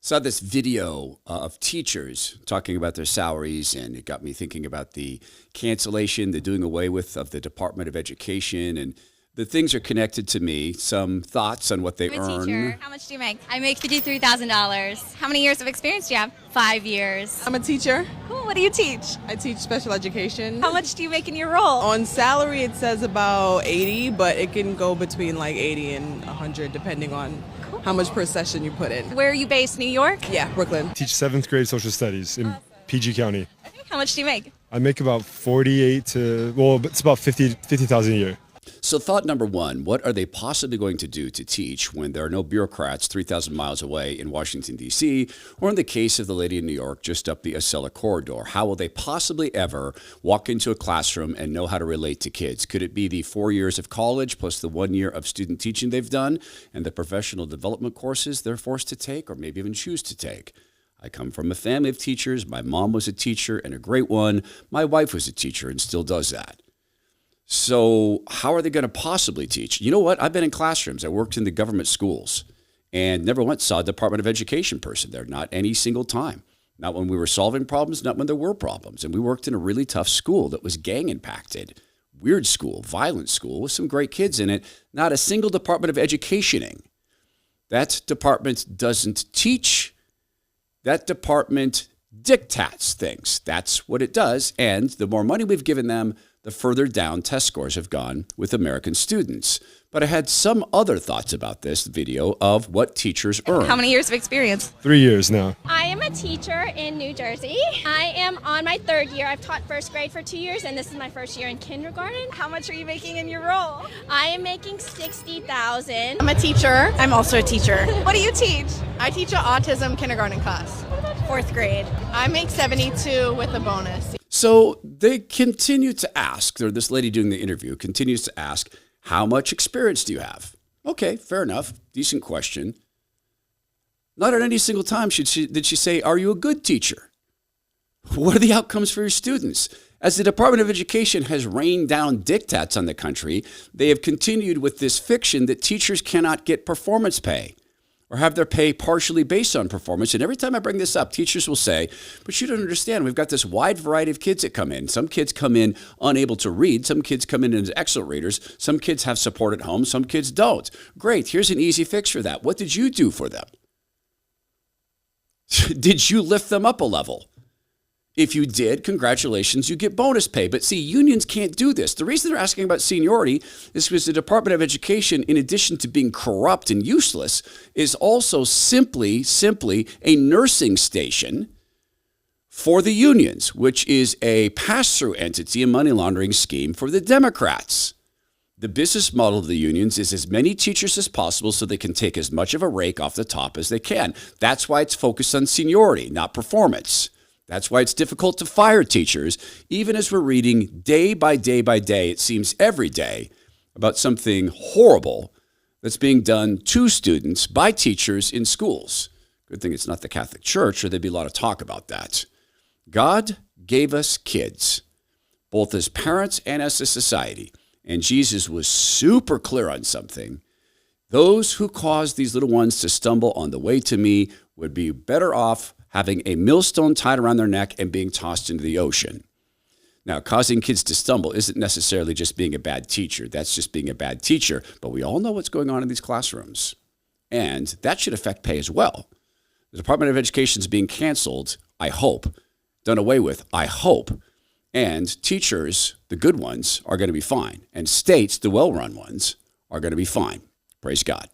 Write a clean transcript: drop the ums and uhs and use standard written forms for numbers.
Saw this video of teachers talking about their salaries, and it got me thinking about the cancellation, the doing away with of the Department of Education, and the things are connected to me. Some thoughts on what they I'm a earn. teacher. How much do you make? I make $53,000. How many years of experience do you have? 5 years. I'm a teacher. Cool. What do you teach? I teach special education. How much do you make in your role? On salary, it says about 80, but it can go between like 80 and 100 depending on how much per session you put in. Where are you based? New York? Yeah, Brooklyn. Teach 7th grade social studies in PG County. How much do you make? I make about 48 to, well, it's about 50,000 a year. So thought number one, what are they possibly going to do to teach when there are no bureaucrats 3,000 miles away in Washington, D.C., or in the case of the lady in New York, just up the Acela corridor? How will they possibly ever walk into a classroom and know how to relate to kids? Could it be the 4 years of college plus the 1 year of student teaching they've done and the professional development courses they're forced to take or maybe even choose to take? I come from a family of teachers. My mom was a teacher and a great one. My wife was a teacher and still does that. So how are they going to possibly teach? You know what? I've been in classrooms. I worked in the government schools and never once saw a Department of Education person there, not any single time. Not when we were solving problems, not when there were problems. And we worked in a really tough school that was gang impacted, weird school, violent school with some great kids in it, not a single Department of Educationing. That department doesn't teach. That department dictates things. That's what it does. And the more money we've given them, the further down test scores have gone with American students. But I had some other thoughts about this video of what teachers earn. How many years of experience? 3 years now. I am a teacher in New Jersey. I am on my 3rd year. I've taught 1st grade for 2 years, and this is my 1st year in kindergarten. How much are you making in your role? I am making $60,000. I'm a teacher. I'm also a teacher. What do you teach? I teach an autism kindergarten class, 4th grade. I make 72 with a bonus. So they continue to ask, or this lady doing the interview continues to ask, how much experience do you have? Okay, fair enough. Decent question. Not at any single time did she say, are you a good teacher? What are the outcomes for your students? As the Department of Education has rained down diktats on the country, they have continued with this fiction that teachers cannot get performance pay or have their pay partially based on performance. And every time I bring this up, teachers will say, but you don't understand. We've got this wide variety of kids that come in. Some kids come in unable to read. Some kids come in as excellent readers. Some kids have support at home. Some kids don't. Great. Here's an easy fix for that. What did you do for them? Did you lift them up a level? If you did, congratulations, you get bonus pay. But see, unions can't do this. The reason they're asking about seniority is because the Department of Education, in addition to being corrupt and useless, is also simply a nursing station for the unions, which is a pass-through entity, a money laundering scheme for the Democrats. The business model of the unions is as many teachers as possible so they can take as much of a rake off the top as they can. That's why it's focused on seniority, not performance. That's why it's difficult to fire teachers, even as we're reading day by day by day, it seems every day, about something horrible that's being done to students by teachers in schools. Good thing it's not the Catholic Church, or there'd be a lot of talk about that. God gave us kids, both as parents and as a society, and Jesus was super clear on something. Those who cause these little ones to stumble on the way to me would be better off having a millstone tied around their neck and being tossed into the ocean. Now, causing kids to stumble isn't necessarily just being a bad teacher. That's just being a bad teacher. But we all know what's going on in these classrooms. And that should affect pay as well. The Department of Education is being canceled, I hope, done away with, I hope. And teachers, the good ones, are going to be fine. And states, the well-run ones, are going to be fine. Praise God.